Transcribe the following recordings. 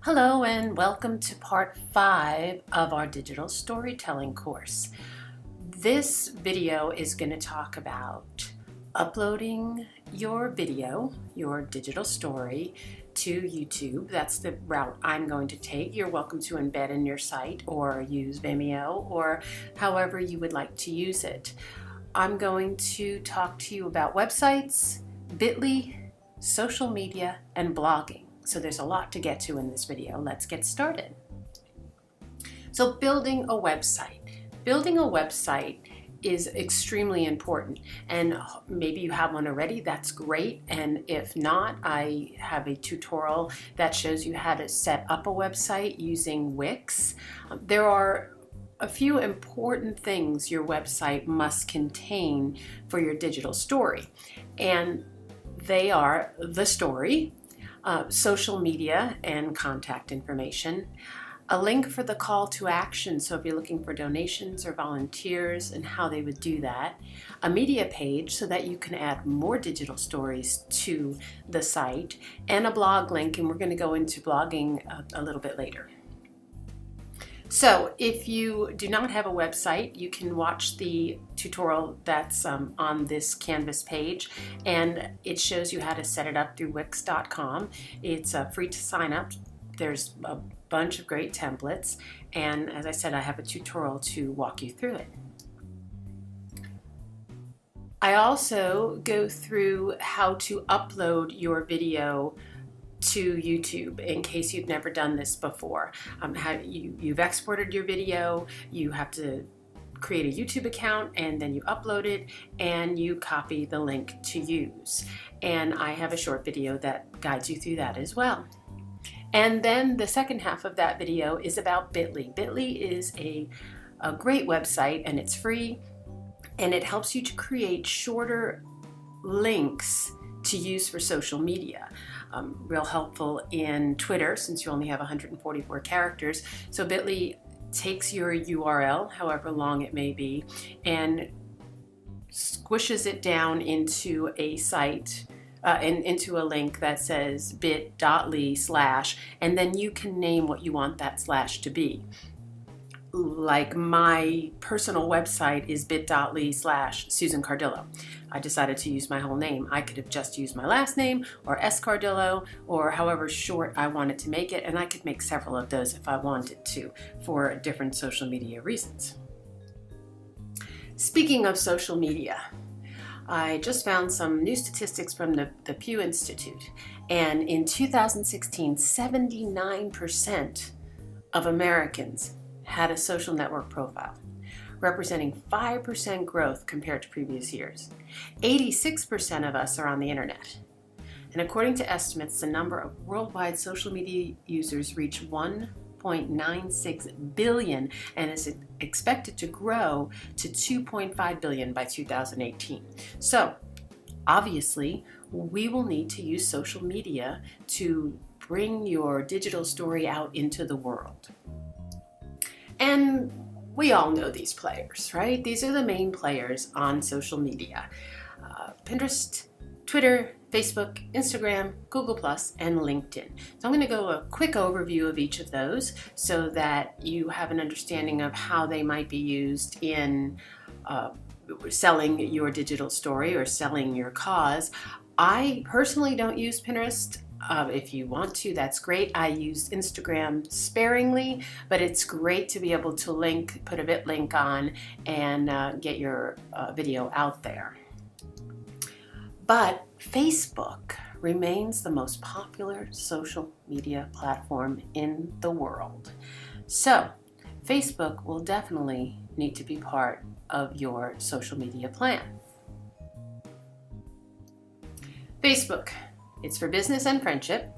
Hello and welcome to part 5 of our digital storytelling course. This video is going to talk about uploading your video, your digital story, to YouTube. That's the route I'm going to take. You're welcome to embed in your site or use Vimeo or however you would like to use it. I'm going to talk to you about websites, Bitly, social media, and blogging. So there's a lot to get to in this video. Let's get started. So building a website. Building a website is extremely important, and maybe you have one already, that's great, and if not, I have a tutorial that shows you how to set up a website using Wix. There are a few important things your website must contain for your digital story, and they are the story, social media and contact information, a link for the call to action, so if you're looking for donations or volunteers and how they would do that, a media page so that you can add more digital stories to the site, and a blog link, and we're going to go into blogging a little bit later. So if you do not have a website, you can watch the tutorial that's on this Canvas page, and it shows you how to set it up through Wix.com. It's free to sign up. There's a bunch of great templates, and as I said, I have a tutorial to walk you through it. I also go through how to upload your video to YouTube in case you've never done this before. You've exported your video, you have to create a YouTube account, and then you upload it and you copy the link to use. And I have a short video that guides you through that as well. And then the second half of that video is about Bitly. Bitly is a great website, and it's free, and it helps you to create shorter links to use for social media. Real helpful in Twitter, since you only have 144 characters. So Bitly takes your URL, however long it may be, and squishes it down into a site, into a link that says bit.ly/, and then you can name what you want that slash to be. Like my personal website is bit.ly/Susan Cardillo. I decided to use my whole name. I could have just used my last name or S. Cardillo or however short I wanted to make it, and I could make several of those if I wanted to for different social media reasons. Speaking of social media, I just found some new statistics from the Pew Institute, and in 2016, 79% of Americans had a social network profile, representing 5% growth compared to previous years. 86% of us are on the internet. And according to estimates, the number of worldwide social media users reached 1.96 billion and is expected to grow to 2.5 billion by 2018. So, obviously, we will need to use social media to bring your digital story out into the world. And we all know these players, right? These are the main players on social media. Pinterest, Twitter, Facebook, Instagram, Google+, and LinkedIn. So I'm going to go a quick overview of each of those so that you have an understanding of how they might be used in selling your digital story or selling your cause. I personally don't use Pinterest. If you want to, that's great. I use Instagram sparingly, but it's great to be able to put a bit link on and get your video out there. But Facebook remains the most popular social media platform in the world. So Facebook will definitely need to be part of your social media plan. Facebook. It's for business and friendship,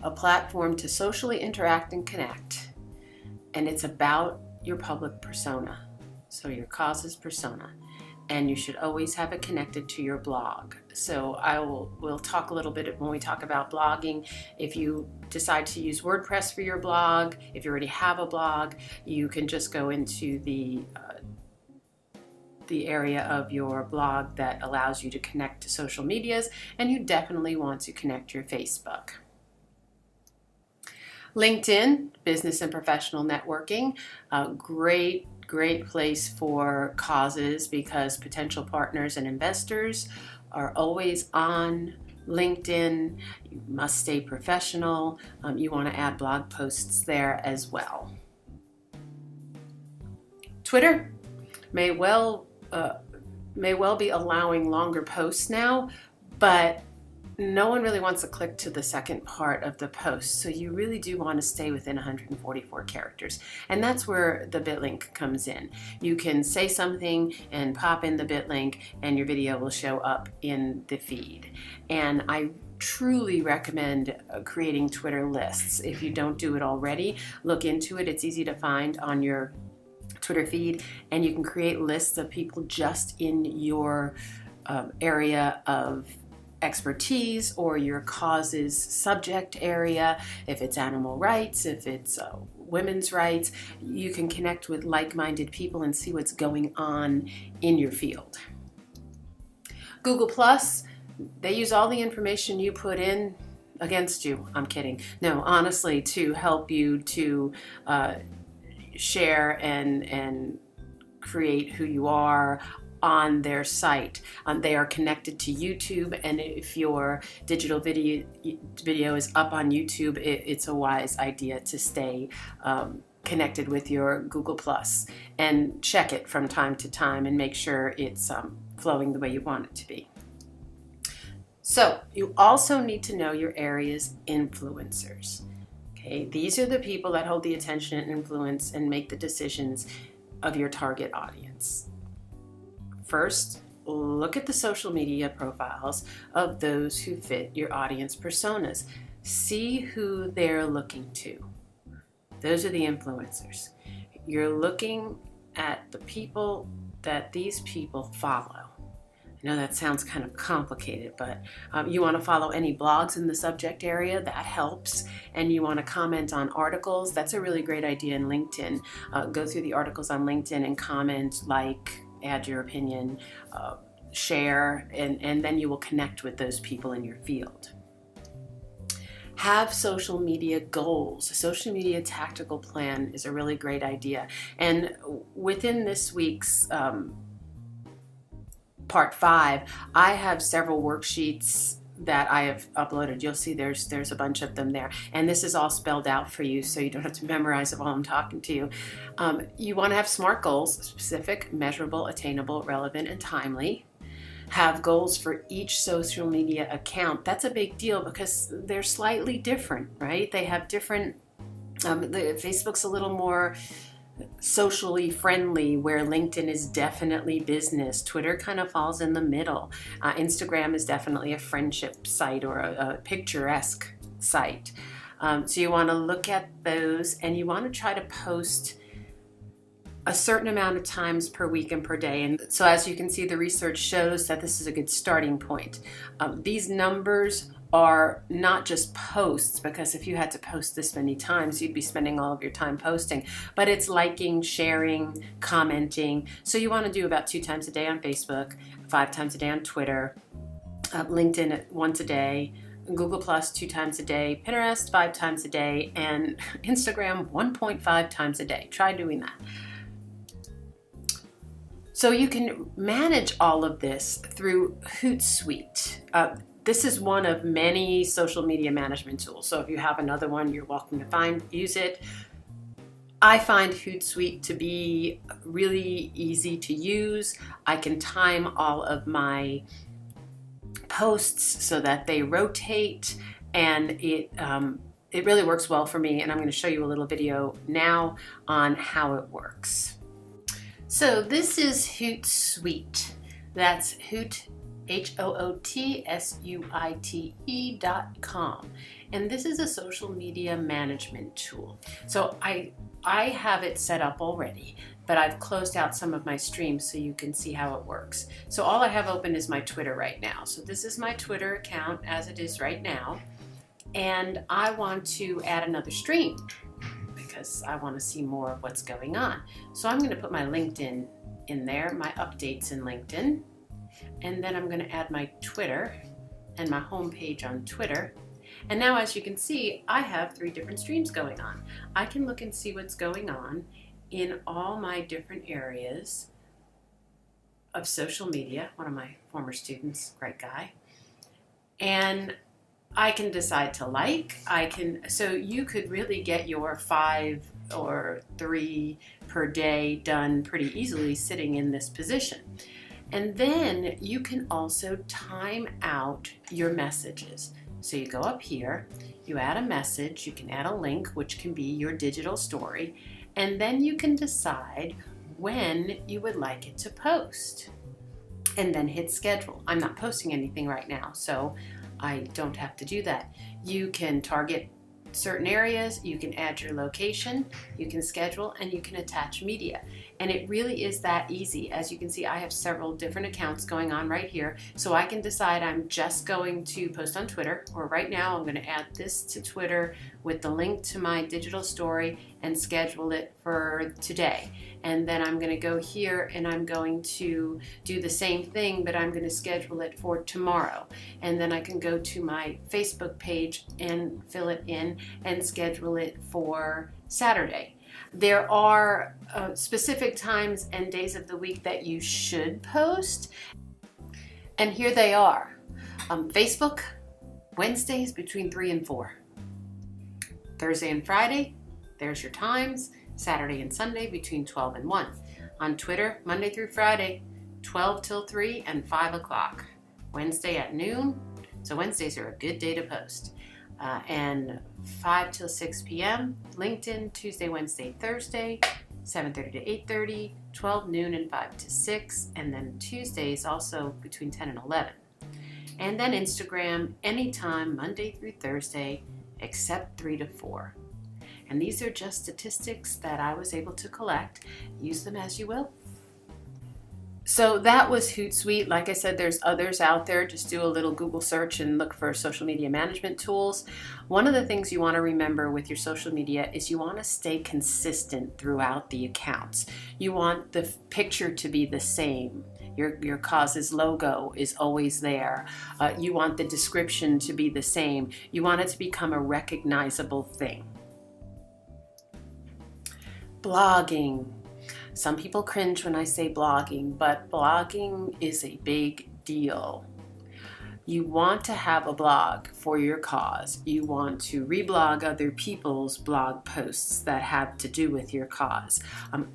a platform to socially interact and connect, and it's about your public persona, so your cause's persona, and you should always have it connected to your blog. So we'll talk a little bit when we talk about blogging. If you decide to use WordPress for your blog, if you already have a blog, you can just go into the area of your blog that allows you to connect to social medias, and you definitely want to connect your Facebook. LinkedIn, business and professional networking, great place for causes because potential partners and investors are always on LinkedIn. You must stay professional. You want to add blog posts there as well. Twitter may well be allowing longer posts now, but no one really wants to click to the second part of the post, so you really do want to stay within 144 characters. And that's where the bit link comes in. You can say something and pop in the bit link and your video will show up in the feed. And I truly recommend creating Twitter lists. If you don't do it already, look into it. It's easy to find on your Twitter feed, and you can create lists of people just in your area of expertise or your cause's subject area. If it's animal rights, if it's women's rights, you can connect with like-minded people and see what's going on in your field. Google Plus, they use all the information you put in against you. I'm kidding. No, honestly, to help you to share and create who you are on their site. They are connected to YouTube, and if your digital video is up on YouTube, it's a wise idea to stay connected with your Google Plus and check it from time to time and make sure it's flowing the way you want it to be. So you also need to know your area's influencers. Okay, these are the people that hold the attention and influence and make the decisions of your target audience. First, look at the social media profiles of those who fit your audience personas. See who they're looking to. Those are the influencers. You're looking at the people that these people follow. I know that sounds kind of complicated, but you want to follow any blogs in the subject area, that helps. And you want to comment on articles, that's a really great idea in LinkedIn. Go through the articles on LinkedIn and comment, like, add your opinion, share, and then you will connect with those people in your field. Have social media goals. A social media tactical plan is a really great idea. And within this week's part 5, I have several worksheets that I have uploaded. You'll see there's a bunch of them there, and this is all spelled out for you so you don't have to memorize it while I'm talking to you. You want to have SMART goals: specific, measurable, attainable, relevant, and timely. Have goals for each social media account. That's a big deal because they're slightly different, right? They have different, Facebook's a little more socially friendly, where LinkedIn is definitely business. Twitter kind of falls in the middle. Instagram is definitely a friendship site or a picturesque site. So you want to look at those, and you want to try to post a certain amount of times per week and per day. And so as you can see, the research shows that this is a good starting point. These numbers are not just posts, because if you had to post this many times, you'd be spending all of your time posting, but it's liking, sharing, commenting. So you want to do about 2 times a day on Facebook, 5 times a day on Twitter, LinkedIn once a day, Google Plus 2 times a day, Pinterest 5 times a day, and Instagram 1.5 times a day. Try doing that. So you can manage all of this through Hootsuite. This is one of many social media management tools. So if you have another one, you're welcome to use it. I find Hootsuite to be really easy to use. I can time all of my posts so that they rotate, and it really works well for me. And I'm going to show you a little video now on how it works. So this is Hootsuite. That's HOOTSUITE.com. And this is a social media management tool. So I have it set up already, but I've closed out some of my streams so you can see how it works. So all I have open is my Twitter right now. So this is my Twitter account as it is right now. And I want to add another stream because I want to see more of what's going on. So I'm going to put my LinkedIn in there, my updates in LinkedIn. And then I'm going to add my Twitter and my home page on Twitter. And now, as you can see, I have 3 different streams going on. I can look and see what's going on in all my different areas of social media. One of my former students, great guy. And I can decide to like, so you could really get your 5 or 3 per day done pretty easily sitting in this position. And then you can also time out your messages. So you go up here, you add a message, you can add a link, which can be your digital story, and then you can decide when you would like it to post. And then hit schedule. I'm not posting anything right now, so I don't have to do that. You can target certain areas, you can add your location, you can schedule, and you can attach media. And it really is that easy. As you can see, I have several different accounts going on right here. So I can decide I'm just going to post on Twitter, or right now I'm going to add this to Twitter with the link to my digital story and schedule it for today. And then I'm going to go here and I'm going to do the same thing, but I'm going to schedule it for tomorrow. And then I can go to my Facebook page and fill it in and schedule it for Saturday. There are specific times and days of the week that you should post. And here they are. Facebook, Wednesdays between 3 and 4. Thursday and Friday, there's your times. Saturday and Sunday between 12 and 1. On Twitter, Monday through Friday, 12 till 3 and 5 o'clock. Wednesday at noon, so Wednesdays are a good day to post. And 5 till 6 p.m. LinkedIn, Tuesday, Wednesday, Thursday, 7:30 to 8:30, 12 noon and 5 to 6, and then Tuesdays also between 10 and 11. And then Instagram, anytime, Monday through Thursday, except 3 to 4. And these are just statistics that I was able to collect. Use them as you will. So that was Hootsuite. Like I said, there's others out there. Just do a little Google search and look for social media management tools. One of the things you want to remember with your social media is you want to stay consistent throughout the accounts. You want the picture to be the same. Your cause's logo is always there. You want the description to be the same. You want it to become a recognizable thing. Blogging. Some people cringe when I say blogging, but blogging is a big deal. You want to have a blog for your cause. You want to reblog other people's blog posts that have to do with your cause.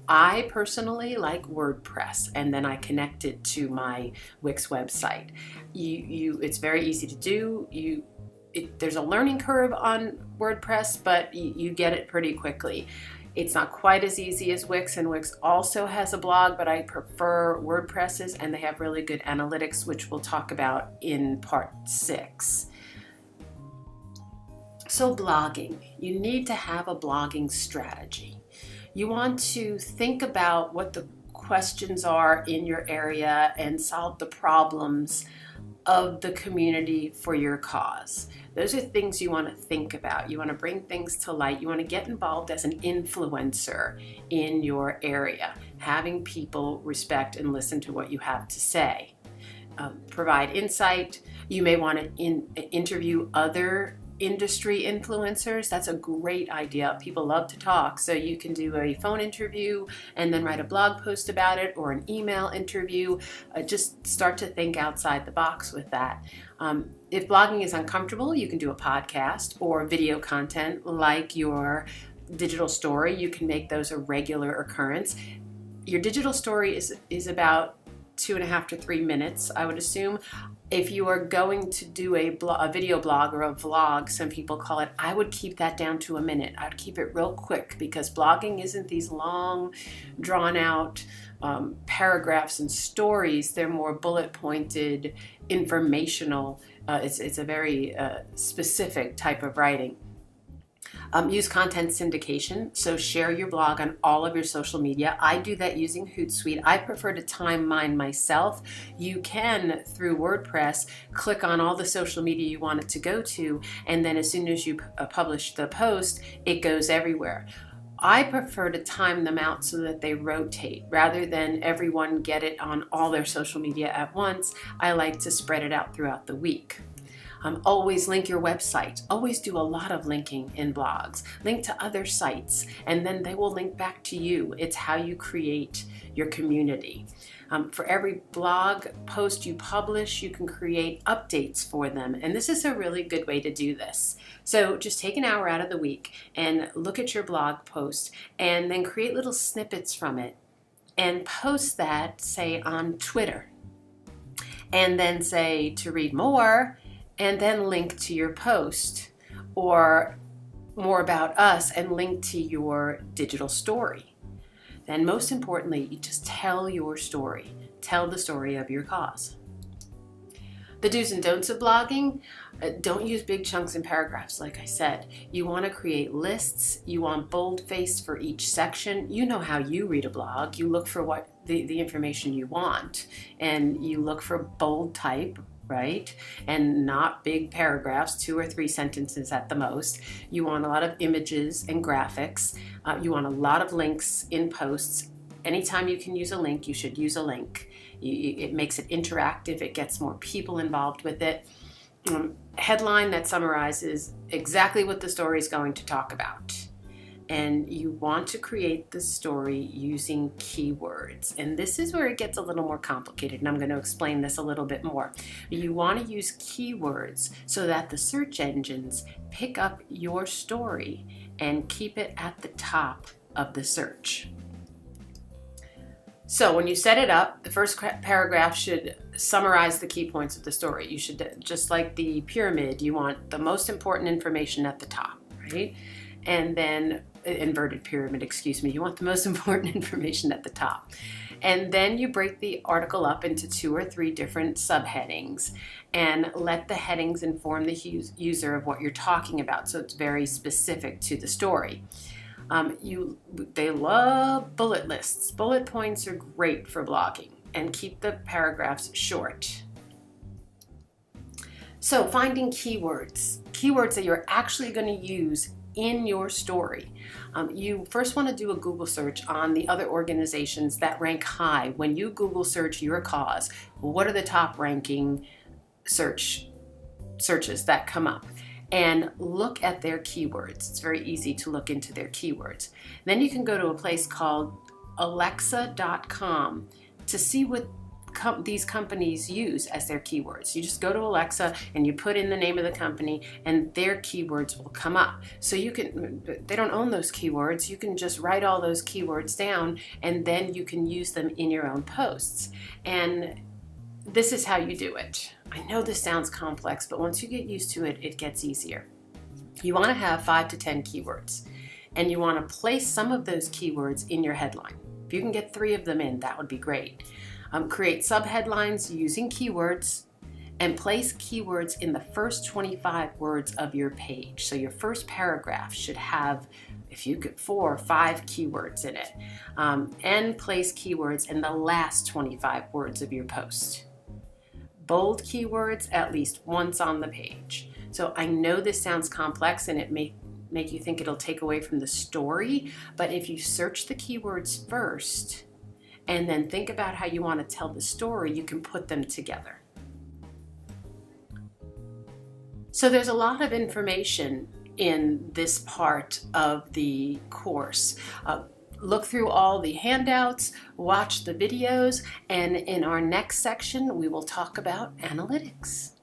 I personally like WordPress, and then I connect it to my Wix website. It's very easy to do. There's a learning curve on WordPress, but you get it pretty quickly. It's not quite as easy as Wix, and Wix also has a blog, but I prefer WordPress's, and they have really good analytics, which we'll talk about in part 6. So blogging, you need to have a blogging strategy. You want to think about what the questions are in your area and solve the problems of the community for your cause. Those are things you want to think about. You want to bring things to light. You want to get involved as an influencer in your area, having people respect and listen to what you have to say. Provide insight. You may want to interview other industry influencers. That's a great idea. People love to talk, so you can do a phone interview and then write a blog post about it, or an email interview. Just start to think outside the box with that. If blogging is uncomfortable, you can do a podcast or video content like your digital story. You can make those a regular occurrence. Your digital story is about 2.5 to 3 minutes, I would assume. If you are going to do a video blog or a vlog, some people call it, I would keep that down to a minute. I'd keep it real quick, because blogging isn't these long, drawn out paragraphs and stories. They're more bullet pointed, informational. It's a very specific type of writing. Use content syndication, so share your blog on all of your social media. I do that using Hootsuite. I prefer to time mine myself. You can, through WordPress, click on all the social media you want it to go to, and then as soon as you publish the post, it goes everywhere. I prefer to time them out so that they rotate. Rather than everyone get it on all their social media at once, I like to spread it out throughout the week. Always link your website. Always do a lot of linking in blogs. Link to other sites, and then they will link back to you. It's how you create your community. For every blog post you publish, you can create updates for them. And this is a really good way to do this. So just take an hour out of the week and look at your blog post and then create little snippets from it and post that, say, on Twitter. And then say to read more, and then link to your post, or more about us and link to your digital story. Then most importantly, you just tell your story. Tell the story of your cause. The do's and don'ts of blogging: don't use big chunks and paragraphs, like I said. You want to create lists. You want boldface for each section. You know how you read a blog. You look for what the information you want, and you look for bold type, right? And not big paragraphs, 2 or 3 sentences at the most. You want a lot of images and graphics. You want a lot of links in posts. Anytime you can use a link, you should use a link. It makes it interactive. It gets more people involved with it. Headline that summarizes exactly what the story is going to talk about. And you want to create the story using keywords. And this is where it gets a little more complicated, and I'm going to explain this a little bit more. You want to use keywords so that the search engines pick up your story and keep it at the top of the search. So when you set it up, the first paragraph should summarize the key points of the story. You should, just like the pyramid, you want the most important information at the top, right? And then, inverted pyramid, excuse me, you want the most important information at the top. And then you break the article up into 2 or 3 different subheadings and let the headings inform the user of what you're talking about, so it's very specific to the story. They love bullet lists. Bullet points are great for blogging, and keep the paragraphs short. So finding keywords that you're actually going to use in your story. You first want to do a Google search on the other organizations that rank high. When you Google search your cause, what are the top ranking searches that come up? And look at their keywords. It's very easy to look into their keywords. Then you can go to a place called alexa.com to see what these companies use as their keywords. You just go to Alexa and you put in the name of the company, and their keywords will come up. So they don't own those keywords. You can just write all those keywords down, and then you can use them in your own posts. And this is how you do it. I know this sounds complex, but once you get used to it, it gets easier. You want to have 5 to 10 keywords, and you want to place some of those keywords in your headline. If you can get 3 of them in, that would be great. Create subheadlines using keywords, and place keywords in the first 25 words of your page. So your first paragraph should have, if you could, 4 or 5 keywords in it, and place keywords in the last 25 words of your post. Bold keywords at least once on the page. So I know this sounds complex, and it may make you think it'll take away from the story, but if you search the keywords first and then think about how you want to tell the story, you can put them together. So there's a lot of information in this part of the course. Look through all the handouts, watch the videos, and in our next section, we will talk about analytics.